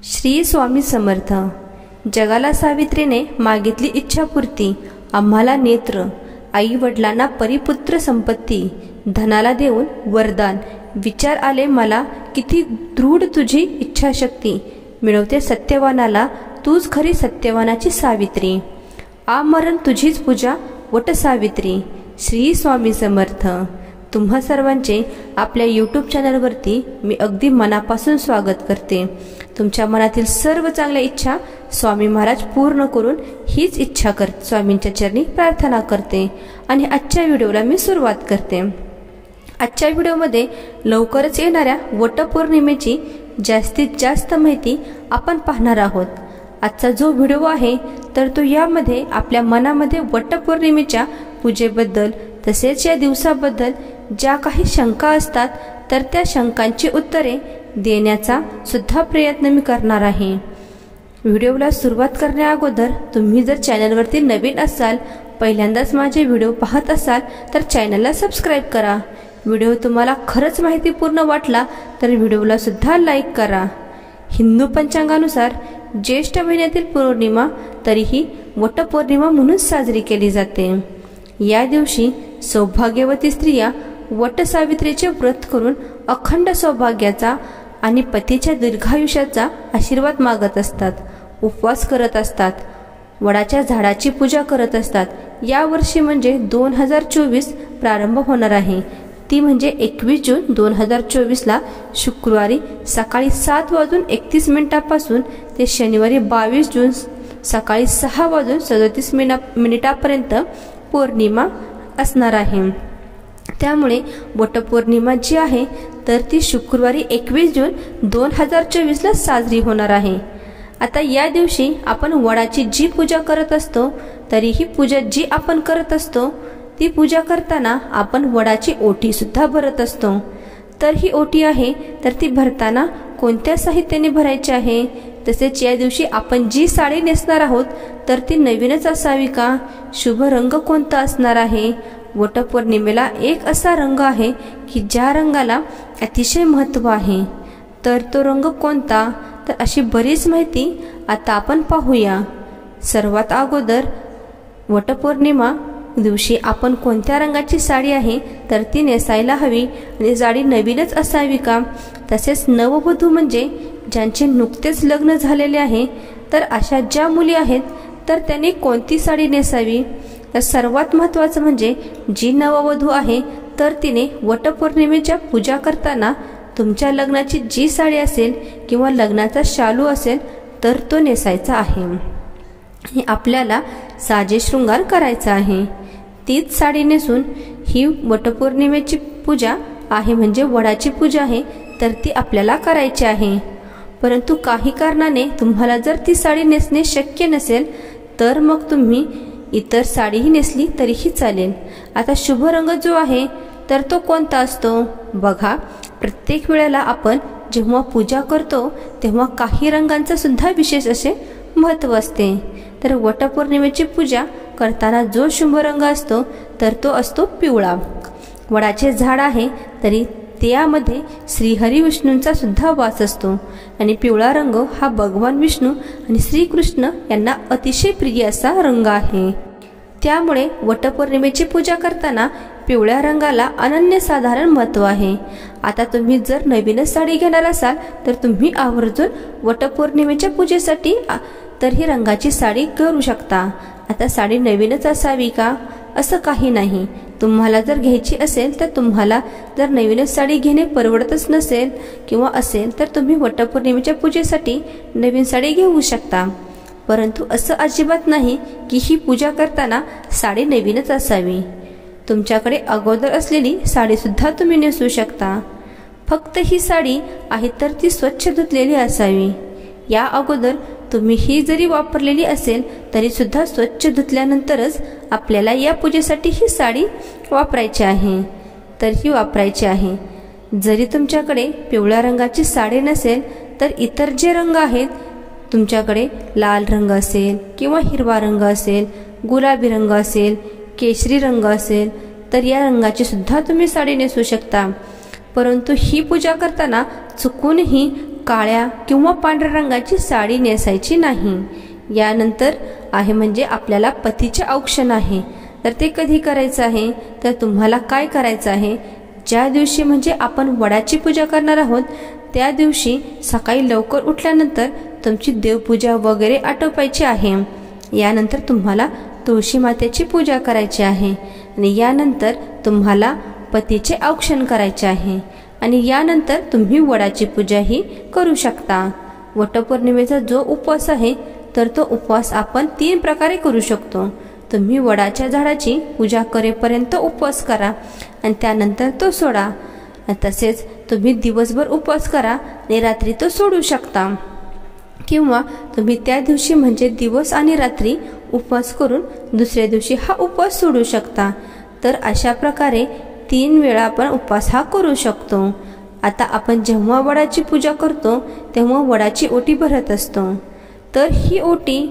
श्री स्वामी समर्थ। जगाला सावित्रीने मागितली इच्छापूर्ती, आम्हाला नेत्र, आई वडिलांना परिपुत्र संपत्ती, धनाला देऊन वरदान, विचार आले मला किती दृढ तुझी इच्छाशक्ती, मिळवते सत्यवानाला तूच खरी सत्यवानाची सावित्री, आमरण तुझीच पूजा वट सावित्री। श्री स्वामी समर्थ। तुम्हा सर्वांचे आपल्या यूट्यूब चॅनलवरती मी अगदी मनापासून स्वागत करते। तुमच्या मनातील सर्व चांगल्या इच्छा स्वामी महाराज पूर्ण करून हीच इच्छा स्वामींच्या चरणी प्रार्थना करते आणि आजच्या व्हिडिओला मी सुरुवात करते। आजच्या व्हिडिओमध्ये लवकरच येणाऱ्या वटपौर्णिमेची जास्तीत जास्त माहिती आपण पाहणार आहोत। आजचा जो व्हिडिओ आहे तर तो यामध्ये आपल्या मनामध्ये वटपौर्णिमेच्या पूजेबद्दल तसेच या दिवसाबद्दल ज्या काही शंका असतात तर त्या शंकांची उत्तरे देण्याचा सुद्धा प्रयत्न मी करणार आहे। व्हिडिओला सुरुवात करण्या अगोदर तुम्ही जर चॅनलवरती नवीन असाल, पहिल्यांदाच माझे व्हिडिओ पाहत असाल तर चॅनलला सबस्क्राइब करा। व्हिडिओ तुम्हाला खरंच माहितीपूर्ण वाटला तर व्हिडिओला सुद्धा लाईक करा। हिंदू पंचांगानुसार ज्येष्ठ महिन्यातील पौर्णिमा तरीही वटपौर्णिमा म्हणून साजरी केली जाते। या दिवशी सौभाग्यवती स्त्रिया वटसावित्रीचे व्रत करून अखंड सौभाग्याचा आणि पतीच्या दीर्घायुष्याचा आशीर्वाद मागत असतात, उपवास करत असतात, वडाच्या झाडाची पूजा करत असतात। या वर्षी म्हणजे 2024 प्रारंभ होणार आहे, ती म्हणजे 21 जून 2024 ला शुक्रवारी सकाळी 7:31 ते शनिवारी 22 जून सकाळी 6:37 पौर्णिमा असणार आहे। त्यामुळे वटपौर्णिमा जी आहे तर ती शुक्रवारी 21 जून 2024 ला साजरी होणार आहे। आता या दिवशी आपण वडाची जी पूजा करत असतो तरी ही पूजा जी आपण करत असतो ती पूजा करताना आपण वडाची ओटी सुद्धा भरत असतो। तर ही ओटी आहे तर ती भरताना कोणत्या साहित्याने भरायची आहे, तसेच या दिवशी आपण जी साडी नेसणार आहोत तर ती नवीनच असावी का, शुभ रंग कोणता असणार आहे। वटपौर्णिमेला एक असा रंग आहे की ज्या रंगाला अतिशय महत्त्व आहे, तर तो रंग कोणता, तर अशी बरीच माहिती आता आपण पाहूया। सर्वात अगोदर वटपौर्णिमा दिवशी आपण कोणत्या रंगाची साडी आहे तर ती नेसायला हवी आणि साडी नवीनच असावी का, तसेच नववधू म्हणजे ज्यांचे नुकतेच लग्न झालेले आहे तर अशा ज्या मुली आहेत तर त्यांनी कोणती साडी नेसावी, तर सर्वात महत्त्वाचं म्हणजे जी नववधू आहे तर तिने वटपौर्णिमेच्या पूजा करताना तुमच्या लग्नाची जी साडी असेल किंवा लग्नाचा शालू असेल तर तो नेसायचा आहे आणि आपल्याला साजे शृंगार करायचा आहे। तीच साडी नेसून ही वटपौर्णिमेची पूजा आहे म्हणजे वडाची पूजा आहे तर ती आपल्याला करायची आहे। परंतु काही कारणाने तुम्हाला जर ती साडी नेसणे शक्य नसेल तर मग तुम्ही इतर साडीही नेसली तरीही चालेल। आता शुभ रंग जो आहे तर तो कोणता असतो बघा, प्रत्येक वेळेला आपण जेव्हा पूजा करतो तेव्हा काही रंगांचा सुद्धा विशेष असे महत्त्व असते। तर वटपौर्णिमेची पूजा करताना जो शुभ रंग असतो तर तो असतो पिवळा। वडाचे झाड आहे तरी त्यामध्ये श्रीहरी विष्णूंचा सुद्धा वास असतो आणि पिवळा रंग हा भगवान विष्णू आणि श्रीकृष्ण यांना अतिशय प्रिय असा रंग आहे। त्यामुळे वटपौर्णिमेची पूजा करताना पिवळ्या रंगाला अनन्यसाधारण महत्त्व आहे। आता तुम्ही जर नवीनच साडी घेणार असाल तर तुम्ही आवर्जून वटपौर्णिमेच्या पूजेसाठी तर ही रंगाची साडी करू शकता। आता साडी नवीनच असावी का असं काही नाही, तुम्हाला जर घ्यायची असेल तर तुम्हाला जर नवीनच साडी घेणे परवडतच नसेल किंवा असेल तर तुम्ही वटपौर्णिमेच्या पूजेसाठी नवीन साडी घेऊ शकता। परंतु असं अजिबात नाही की ही पूजा करताना साडी नवीनच असावी, तुमच्याकडे अगोदर असलेली साडी सुद्धा तुम्ही नेसू शकता। फक्त ही साडी आहे तर ती स्वच्छ धुतलेली असावी। या अगोदर तुम्ही ही जरी वापरलेली असेल तरी सुद्धा स्वच्छ धुतल्यानंतरच आपल्याला या पूजेसाठी ही साडी वापरायची आहे तर ही वापरायची आहे। जरी तुमच्याकडे पिवळ्या रंगाची साडी नसेल तर इतर जे रंग आहेत तुमच्याकडे लाल रंग असेल किंवा हिरवा रंग असेल, गुलाबी रंग असेल, केशरी रंग असेल तर या रंगाची सुद्धा तुम्ही साडी नेसू शकता। परंतु ही पूजा करताना चुकूनही काळ्या किंवा पांढऱ्या रंगाची साडी नेसायची नाही. यानंतर आहे म्हणजे आपल्याला पतीचे औक्षण आहे. तर ते कधी करायचं आहे, तर तुम्हाला काय करायचं आहे, ज्या दिवशी म्हणजे आपण वडाची पूजा करणार आहोत त्या दिवशी सकाळी लवकर उठल्यानंतर तुमची देवपूजा वगैरे आटोपायची आहे. यानंतर तुम्हाला तुळशी मातेची पूजा करायची आहे आणि यानंतर तुम्हाला पतीचे औक्षण करायचे आहे आणि यानंतर तुम्ही वडाची पूजाही करू शकता. वटपौर्णिमेचा जो उपवास आहे तर तो उपवास आपण 3 प्रकारे करू शकतो. तुम्ही वडाच्या झाडाची पूजा करेपर्यंत उपवास करा आणि त्यानंतर तो सोडा. तसेच तुम्ही दिवसभर उपवास करा आणि रात्री तो सोडू शकता. किंवा तुम्ही त्या दिवशी म्हणजे दिवस आणि रात्री उपवास करून दुसऱ्या दिवशी हा उपवास सोडू शकता. तर अशा प्रकारे 3 वेळा आपण उपवास हा करू शकतो. आता आपण जेव्हा वडाची पूजा करतो तेव्हा वडाची ओटी भरत असतो. तर ही ओटी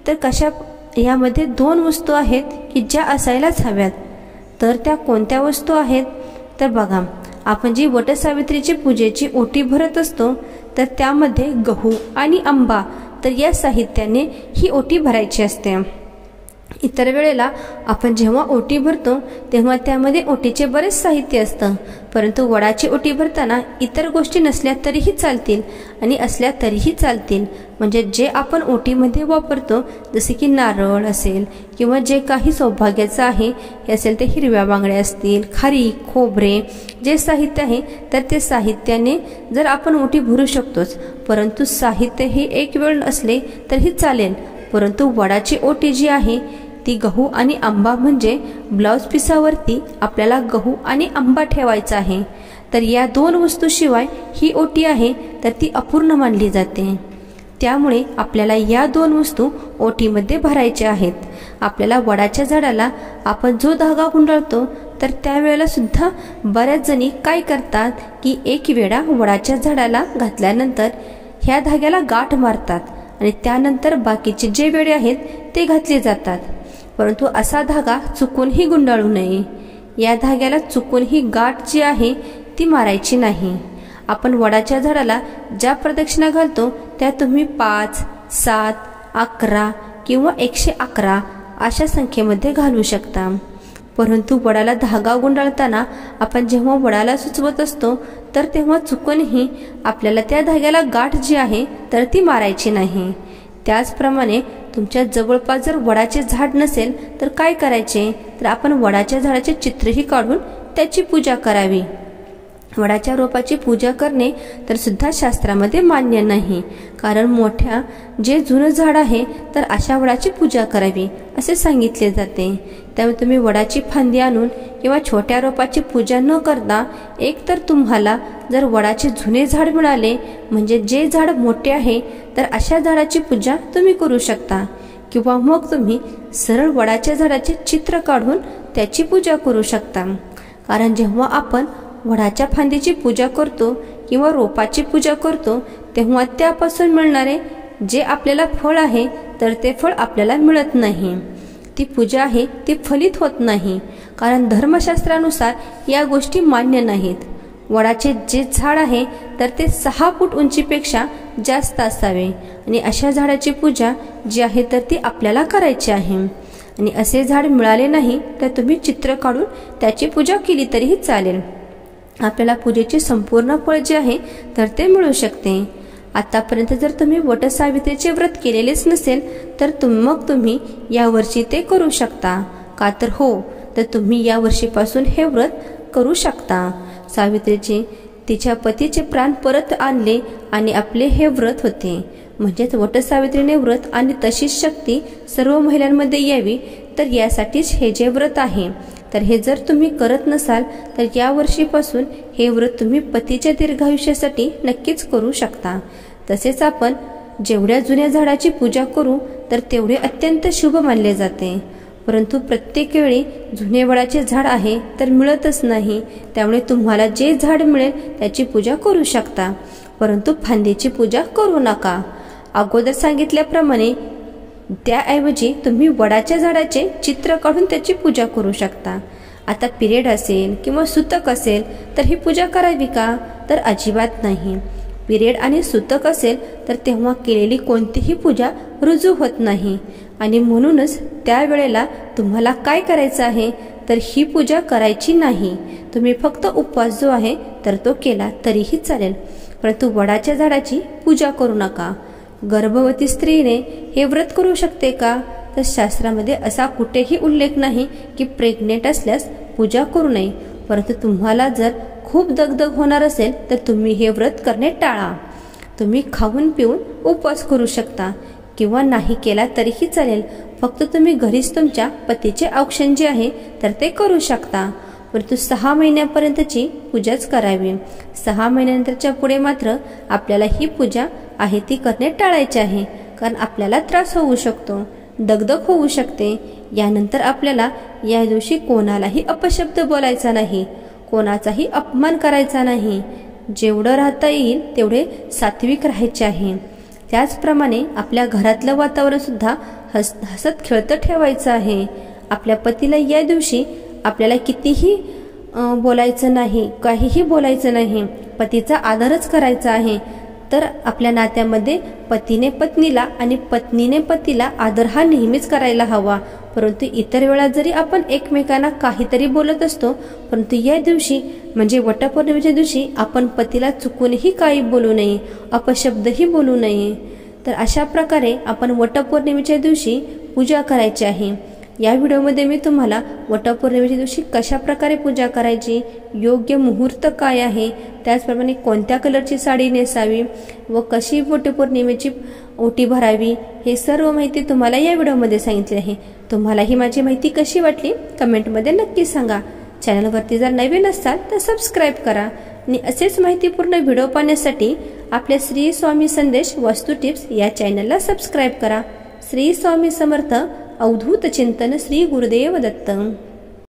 तर कशा, यामध्ये 2 वस्तू आहेत की ज्या असायलाच हव्यात. तर त्या कोणत्या वस्तू आहेत, तर बघा, आपण जी वटसावित्रीची पूजेची ओटी भरत असतो तर त्यामध्ये गहू आणि आंबा तर या साहित्याने ही ओटी भरायची असते. इतर वेळेला आपण जेव्हा ओटी भरतो तेव्हा त्यामध्ये ओटीचे बरेच साहित्य असतं, परंतु वडाची ओटी भरताना इतर गोष्टी नसल्या तरीही चालतील आणि असल्या तरीही चालतील. म्हणजे जे आपण ओटीमध्ये वापरतो जसे की नारळ असेल किंवा जे काही सौभाग्याचं आहे हे असेल, ते हिरव्या बांगड्या असतील, खारीक, खोबरे, जे साहित्य आहे तर ते साहित्याने जर आपण ओटी भरू शकतोच, परंतु साहित्य हे एक वेळ असले तरीही चालेल. परंतु वडाची ओटी जी आहे ती गहू आणि आंबा म्हणजे ब्लाउज पिसावरती आपल्याला गहू आणि आंबा ठेवायचा आहे. तर या 2 वस्तूशिवाय ही ओटी आहे तर ती अपूर्ण मानली जाते. त्यामुळे आपल्याला या 2 वस्तू ओटीमध्ये भरायच्या आहेत. आपल्याला वडाच्या झाडाला आपण जो धागा गुंडाळतो तर त्यावेळेला सुद्धा बऱ्याच जणी काय करतात की एक वेळा वडाच्या झाडाला घातल्यानंतर ह्या धाग्याला गाठ मारतात आणि त्यानंतर बाकीचे जे वेळे आहेत ते घातले जातात. परंतु असा धागा चुकूनही गुंडाळू नये. या धाग्याला चुकूनही गाठ जी आहे ती मारायची नाही. आपण वडाच्या झाडाला ज्या प्रदक्षिणा घालतो त्या तुम्ही 5, 7, 11 किंवा 111 अशा संख्येमध्ये घालू शकता. परंतु वडाला धागा गुंडाळताना आपण जेव्हा वडाला सुचवत असतो तर तेव्हा चुकूनही आपल्याला त्या धाग्याला गाठ जी आहे तर ती मारायची नाही. त्याचप्रमाणे तुमच्या जवळपास जर वडाचे झाड नसेल तर काय करायचे, तर आपण वडाच्या झाडाचे चित्रही काढून त्याची पूजा करावी. वडाच्या रोपाची पूजा करणे तर सुद्धा शास्त्रामध्ये मान्य नाही, कारण मोठ्या जे जुनं झाड आहे तर अशा वडाची पूजा करावी असे सांगितले जाते. त्यामुळे तुम्ही वडाची फांदी आणून किंवा छोट्या रोपाची पूजा न करता एकतर तुम्हाला जर वडाचे जुने झाड मिळाले म्हणजे जे झाड मोठे आहे तर अशा झाडाची पूजा तुम्ही करू शकता, किंवा मग तुम्ही सरळ वडाच्या झाडाचे चित्र काढून त्याची पूजा करू शकता. कारण जेव्हा आपण वडाच्या फांदीची पूजा करतो किंवा रोपाची पूजा करतो तेव्हा त्यापासून मिळणारे जे आपल्याला फळ आहे तर ते फळ आपल्याला मिळत नाही. ती पूजा आहे ती फलित होत नाही, कारण धर्मशास्त्रानुसार या गोष्टी मान्य नाहीत. वडाचे जे झाड आहे तर ते 6 फूट उंचीपेक्षा जास्त असावे आणि अशा झाडाची पूजा जी आहे तर ती आपल्याला करायची आहे. आणि असे झाड मिळाले नाही तर तुम्ही चित्र काढून त्याची पूजा केली तरीही चालेल. आपल्याला पूजेचे संपूर्ण फळ जे आहे तर ते मिळू शकते. आतापर्यंत जर तुम्ही वटसावित्रीचे व्रत केलेलेच नसेल तर मग तुम्ही या वर्षी ते करू शकता. का तर हो, तर तुम्ही या वर्षीपासून हे व्रत करू शकता. सावित्रीचे तिच्या पतीचे प्राण परत आणले आणि आपले हे व्रत होते. म्हणजेच वटसावित्रीने व्रत आणि तशीच शक्ती सर्व महिलांमध्ये यावी तर यासाठीच हे जे व्रत आहे. तर हे जर तुम्ही करत नसाल तर या वर्षीपासून हे व्रत तुम्ही पतीच्या दीर्घायुष्यासाठी नक्कीच करू शकता. तसेच आपण जेवढ्या जुन्या झाडाची पूजा करू तर तेवढे अत्यंत शुभ मानले जाते. परंतु प्रत्येक वेळी जुने वडाचे झाड आहे तर मिळतच नाही, त्यामुळे तुम्हाला जे झाड मिळेल त्याची पूजा करू शकता, परंतु फांदीची पूजा करू नका. अगोदर सांगितल्याप्रमाणे त्याऐवजी तुम्ही वडाच्या झाडाचे चित्र काढून त्याची पूजा करू शकता. आता पिरियड असेल किंवा सुतक असेल तर ही पूजा करावी का, तर अजिबात नाही. पिरियड आणि सूतक असेल तर तेव्हा केलेली कोणतीही पूजा रुजू होत नाही आणि म्हणूनच त्यावेळेला तुम्हाला काय करायचं आहे तर ही पूजा करायची नाही. तुम्ही फक्त उपवास जो आहे तर तो केला तरीही चालेल, परंतु वडाच्या झाडाची पूजा करू नका. गर्भवती स्त्रीने हे व्रत करू शकते का तर शास्त्रामध्ये असा कुठेही उल्लेख नाही की प्रेग्नेंट असल्यास पूजा करू नये. परंतु तुम्हाला जर खूप दगदग होणार असेल तर तुम्ही हे व्रत करणे टाळा. तुम्ही खाऊन पिऊन उपवास करू शकता किंवा नाही केला तरीही चालेल. फक्त तुम्ही घरीच तुमच्या पतीचे औक्षण जे आहे तर ते करू शकता, परंतु 6 महिन्यापर्यंतची पूजाच करावी. 6 महिन्यानंतरच्या पुढे मात्र आपल्याला ही पूजा आहे ती करणे टाळायची आहे, कारण आपल्याला त्रास होऊ शकतो, दगदग होऊ शकते. यानंतर आपल्याला या दिवशी कोणालाही अपशब्द बोलायचा नाही, कोणाचाही अपमान करायचा नाही. जेवढं राहता येईल तेवढे सात्विक राहायचे आहे. त्याचप्रमाणे आपल्या घरातलं वातावरण सुद्धा हसत खेळत ठेवायचं आहे. आपल्या पतीला या दिवशी आपल्याला कितीही बोलायचं नाही, काहीही बोलायचं नाही, पतीचा आदरच करायचा आहे. तर आपल्या नात्यामध्ये पतीने पत्नीला आणि पत्नीने पतीला आदर हा नेहमीच करायला हवा. परंतु इतर वेळा जरी आपण एकमेकांना काहीतरी बोलत असतो, परंतु या दिवशी म्हणजे वटपौर्णिमेच्या दिवशी आपण पतीला चुकूनही काही बोलू नये, अपशब्दही बोलू नये. तर अशा प्रकारे आपण वटपौर्णिमेच्या दिवशी पूजा करायची आहे. या व्हिडिओमध्ये मी तुम्हाला वटपौर्णिमेच्या दिवशी कशा प्रकारे पूजा करायची, योग्य मुहूर्त काय आहे, त्याचप्रमाणे कोणत्या कलरची साडी नेसावी व कशी वटपौर्णिमेची ओटी भरावी, हे सर्व माहिती तुम्हाला या व्हिडिओमध्ये सांगितली आहे. तुम्हाला ही माझी माहिती कशी वाटली कमेंटमध्ये नक्की सांगा. चॅनलवरती जर नवीन असाल तर सबस्क्राईब करा आणि असेच माहितीपूर्ण व्हिडिओ पाहण्यासाठी आपल्या श्री स्वामी संदेश वास्तू टिप्स या चॅनलला सबस्क्राईब करा. श्री स्वामी समर्थ. अवधूत चिंतन. श्री गुरुदेव दत्त.